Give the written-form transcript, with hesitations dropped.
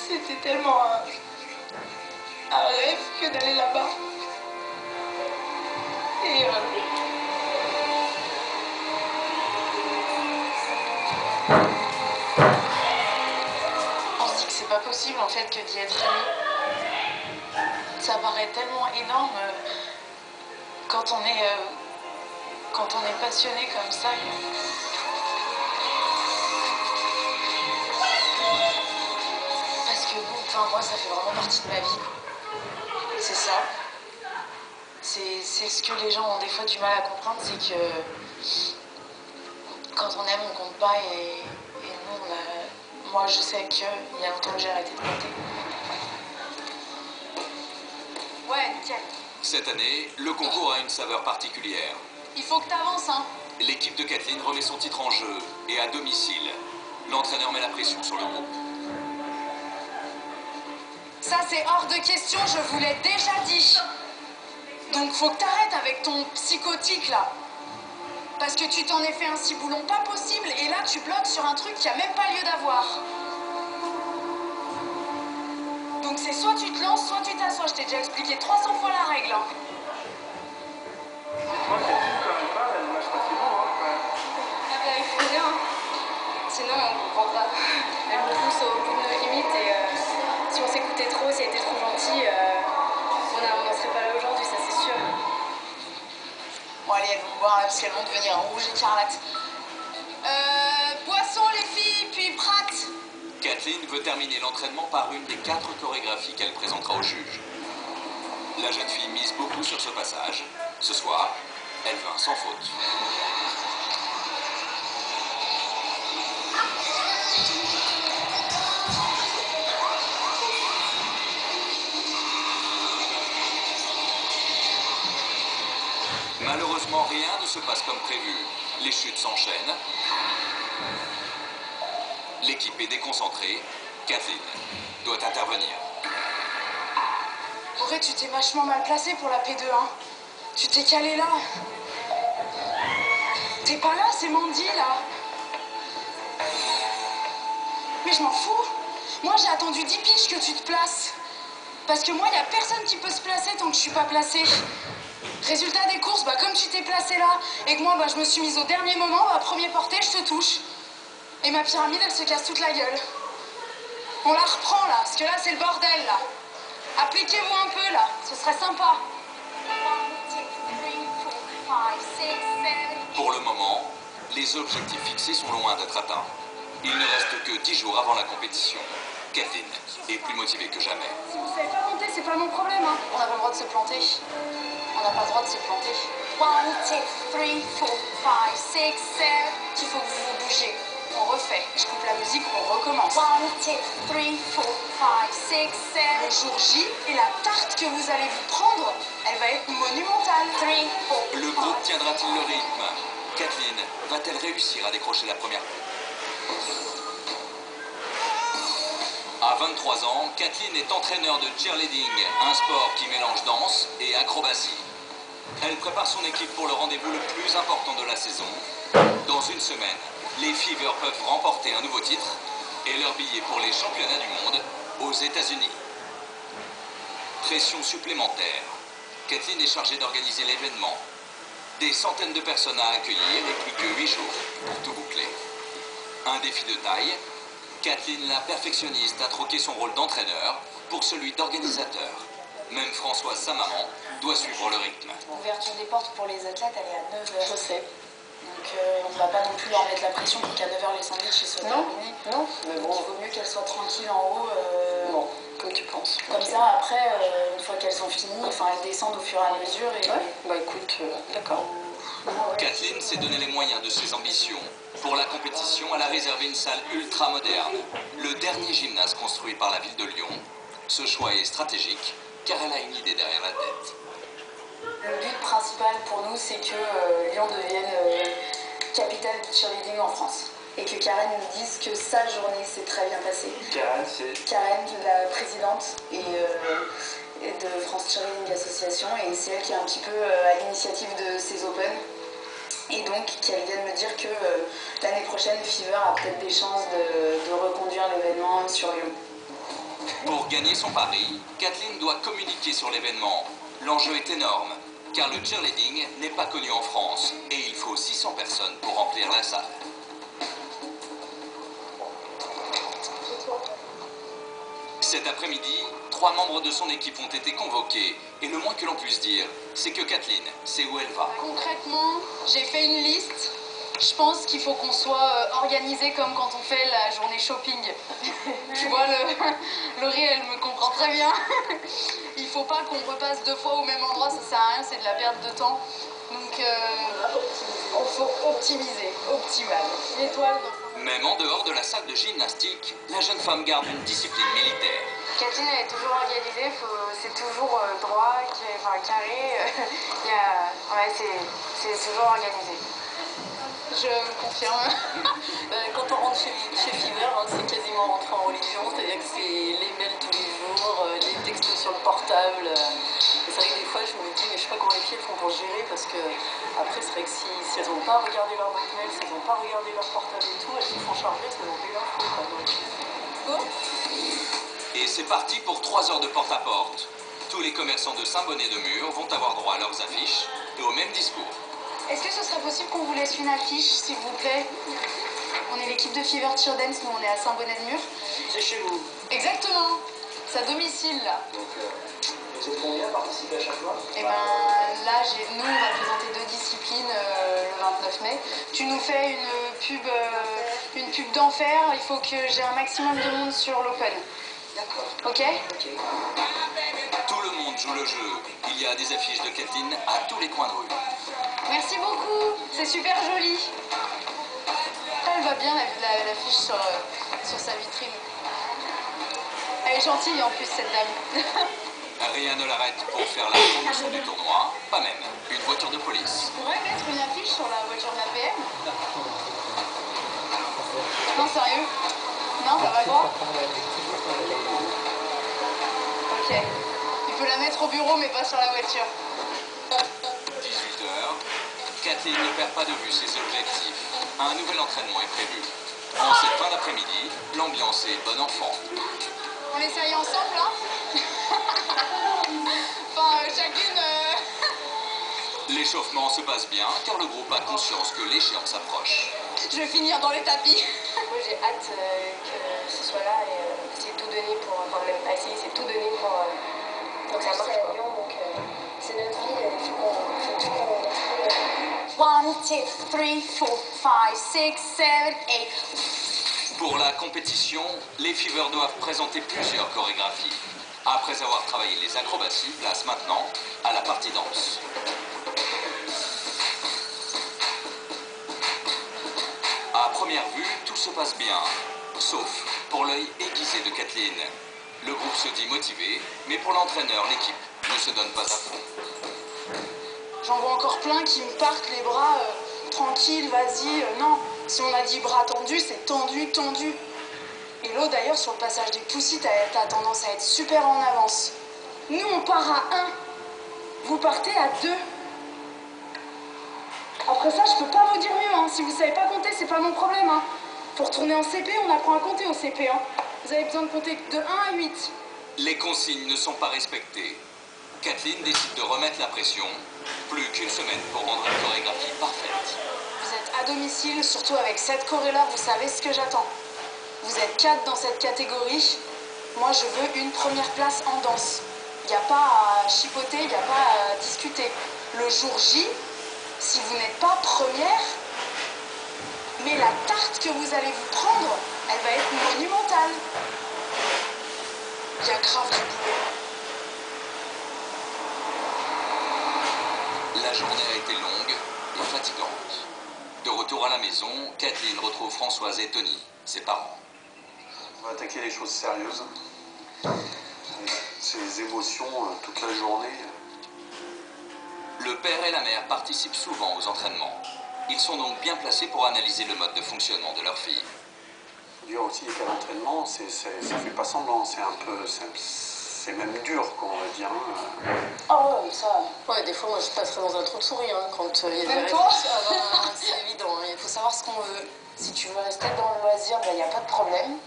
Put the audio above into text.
C'était tellement un rêve que d'aller là-bas. Et on se dit que c'est pas possible en fait que d'y être allé. Ça paraît tellement énorme quand on est passionné comme ça. Parce que bon, enfin moi ça fait vraiment partie de ma vie. C'est ça. C'est ce que les gens ont des fois du mal à comprendre, c'est que quand on aime, on compte pas et nous, moi je sais qu'il y a longtemps que j'ai arrêté de compter. Ouais, nickel. Cette année, le concours a une saveur particulière. Il faut que t'avances, hein. L'équipe de Kathleen remet son titre en jeu et à domicile. L'entraîneur met la pression sur le groupe. Ça c'est hors de question, je vous l'ai déjà dit. Donc faut que t'arrêtes avec ton psychotique là. Parce que tu t'en es fait un ciboulon pas possible et là tu bloques sur un truc qui a même pas lieu d'avoir. Donc c'est soit tu te lances, soit tu t'assois. Je t'ai déjà expliqué 300 fois la règle. Hein. Moi, Kathleen, quand elle parle, elle lâche pas ses mots, hein, quand même. Ah bah, il faut bien. Sinon, on comprend pas. Elle me pousse au bout de nos limites et si on s'écoutait trop, si elle était trop gentille, on n'en serait pas là aujourd'hui, ça c'est sûr. Bon allez, elles vont me voir là parce qu'elles vont devenir rouges et écarlates. Boisson les filles, puis Prat. Kathleen veut terminer l'entraînement par une des 4 chorégraphies qu'elle présentera au juge. La jeune fille mise beaucoup sur ce passage. Ce soir, elle veut un sans faute. Malheureusement, rien ne se passe comme prévu. Les chutes s'enchaînent. L'équipe est déconcentrée. Kathleen doit intervenir. Auré, tu t'es vachement mal placé pour la P2, hein. Tu t'es calé là. T'es pas là, c'est Mandy là. Mais je m'en fous. Moi j'ai attendu 10 piges que tu te places. Parce que moi y a personne qui peut se placer tant que je suis pas placée. Résultat des courses, bah comme tu t'es placé là et que moi bah je me suis mise au dernier moment, bah premier porté je te touche. Et ma pyramide elle se casse toute la gueule. On la reprend là, parce que là c'est le bordel là. Appliquez-vous un peu là, ce serait sympa. Pour le moment, les objectifs fixés sont loin d'être atteints. Il ne reste que 10 jours avant la compétition. Kathleen est plus motivée que jamais. Si vous savez pas monter, c'est pas mon problème. Hein. On n'a pas le droit de se planter. On n'a pas le droit de se planter. 1, 2, 3, 4, 5, 6, 7. Il faut que vous vous bougiez. On refait. Je coupe la musique, on recommence. 1, 2, 3, 4, 5, 6, 7. Le jour J et la tarte que vous allez vous prendre, elle va être monumentale. 3, 4, Le groupe tiendra-t-il le rythme? Kathleen va-t-elle réussir à décrocher la première? À 23 ans, Kathleen est entraîneur de cheerleading, un sport qui mélange danse et acrobatie. Elle prépare son équipe pour le rendez-vous le plus important de la saison. Dans une semaine, les Fever peuvent remporter un nouveau titre et leur billet pour les championnats du monde aux États-Unis. Pression supplémentaire. Kathleen est chargée d'organiser l'événement. Des centaines de personnes à accueillir et plus que 8 jours pour tout boucler. Un défi de taille. Kathleen, la perfectionniste, a troqué son rôle d'entraîneur pour celui d'organisateur. Même Françoise, sa maman, doit suivre le rythme. L'ouverture des portes pour les athlètes, elle est à 9h. Je sais. Donc on ne va pas non plus leur mettre la pression pour qu'à 9h les sandwichs soient terminés. Non, mais Donc bon, il vaut mieux qu'elles soient tranquilles en haut. bon, comme tu penses. Comme Ok. ça, après, une fois qu'elles sont finies, elles descendent au fur et à mesure. Et... Ouais, bah écoute, d'accord. Ah ouais. Kathleen s'est donné les moyens de ses ambitions. Pour la compétition, elle a réservé une salle ultra moderne, le dernier gymnase construit par la ville de Lyon. Ce choix est stratégique, car elle a une idée derrière la tête. Le but principal pour nous, c'est que Lyon devienne capitale du cheerleading en France. Et que Karen nous dise que sa journée s'est très bien passée. Karen, c'est... Karen, la présidente et de France Cheerleading Association, et c'est elle qui est un petit peu à l'initiative de ces Open. Et donc, qu'elle vienne me dire que l'année prochaine, Fever a peut-être des chances de reconduire l'événement sur Lyon. Pour gagner son pari, Kathleen doit communiquer sur l'événement. L'enjeu est énorme, car le cheerleading n'est pas connu en France et il faut 600 personnes pour remplir la salle. Cet après-midi, 3 membres de son équipe ont été convoqués et le moins que l'on puisse dire, c'est que Kathleen sait où elle va. Concrètement, j'ai fait une liste. Je pense qu'il faut qu'on soit organisé comme quand on fait la journée shopping. Tu vois, Laurie, elle me comprend très bien. Il faut pas qu'on repasse 2 fois au même endroit, ça sert à rien, c'est de la perte de temps. Donc, il faut optimiser, optimal. L'étoile dans... Même en dehors de la salle de gymnastique, la jeune femme garde une discipline militaire. Kathleen, elle est toujours organisée, c'est toujours droit, carré. C'est toujours organisé. Je confirme. Quand on rentre chez Fever, c'est quasiment rentrer en religion, c'est-à-dire que c'est les mails tous les jours, les textos sur le portable. Et c'est vrai que des fois, je me dis, mais je sais pas comment les filles font pour gérer, parce que après, c'est vrai que si elles n'ont pas regardé leur boîte mail, si elles n'ont pas regardé leur portable et tout, elles se font charger, elles n'ont plus l'info. Et c'est parti pour 3 heures de porte-à-porte. Tous les commerçants de Saint-Bonnet-de-Mur vont avoir droit à leurs affiches et au même discours. Est-ce que ce serait possible qu'on vous laisse une affiche, s'il vous plaît? On est l'équipe de Fever Cheer Dance, nous on est à Saint-Bonnet-de-Mur. C'est chez vous. Exactement. C'est à domicile, là. Donc, vous êtes combien à participer à chaque fois? Et ben là, nous, on va présenter 2 disciplines le 29 mai. Tu nous fais une pub d'enfer. Il faut que j'ai un maximum de monde sur l'open. D'accord. Ok? Ok. Tout le monde joue le jeu. Il y a des affiches de Kathleen à tous les coins de rue. Merci beaucoup. C'est super joli. Elle va bien, l'affiche sur sa vitrine. Elle est gentille en plus, cette dame. Rien ne l'arrête pour faire la promotion du tournoi, pas même une voiture de police. On pourrait mettre une affiche sur la voiture de la PM? Non, sérieux? Non, ça va pas? Ok. Il peut la mettre au bureau, mais pas sur la voiture. 18h, Kathleen ne perd pas de vue ses objectifs. Un nouvel entraînement est prévu. En cette fin d'après-midi, l'ambiance est bon enfant. On essaye ensemble, là? Enfin, chacune... L'échauffement se passe bien car le groupe a conscience que l'échéance approche. Je vais finir dans les tapis. Moi, j'ai hâte que ce soit là et essayer de tout donner pour... Enfin, même pas essayer, c'est tout donner pour que ça marche. À Lyon, donc c'est notre vie, il faut qu'on tout qu'on... 1, 2, 3, 4, 5, 6, 7, 8. Pour la compétition, les Fever doivent présenter plusieurs chorégraphies. Après avoir travaillé les acrobaties, place maintenant à la partie danse. À première vue, tout se passe bien, sauf pour l'œil aiguisé de Kathleen. Le groupe se dit motivé, mais pour l'entraîneur, l'équipe ne se donne pas à fond. J'en vois encore plein qui me partent les bras tranquille, vas-y. Non, si on a dit bras tendus, c'est tendu, tendu. Et l'eau d'ailleurs sur le passage des poussis, t'as tendance à être super en avance. Nous on part à 1, vous partez à 2. Après ça, je peux pas vous dire mieux, hein. Si vous savez pas compter, c'est pas mon problème, hein. Pour retourner en CP, on apprend à compter au CP, hein. Vous avez besoin de compter de 1 à 8. Les consignes ne sont pas respectées. Kathleen décide de remettre la pression. Plus qu'une semaine pour rendre une chorégraphie parfaite. Vous êtes à domicile, surtout avec cette choré-là, vous savez ce que j'attends. Vous êtes 4 dans cette catégorie. Moi, je veux une première place en danse. Il n'y a pas à chipoter, il n'y a pas à discuter. Le jour J, si vous n'êtes pas première, mais la tarte que vous allez vous prendre, elle va être monumentale. Il y a grave du boulot. La journée a été longue et fatigante. De retour à la maison, Kathleen retrouve Françoise et Tony, ses parents. On va attaquer les choses sérieuses. Ces émotions toute la journée. Le père et la mère participent souvent aux entraînements. Ils sont donc bien placés pour analyser le mode de fonctionnement de leur fille. Il faut dire aussi qu'à l'entraînement, ça fait pas semblant. C'est même dur, quoi, on va dire. Ah ouais, ça. Ouais, des fois, moi, je passerais dans un trou de souris quand il y a des Même toi? réflexes. Ah ben, c'est évident, il faut savoir ce qu'on veut. Si tu veux rester dans le loisir, il n'y a pas de problème.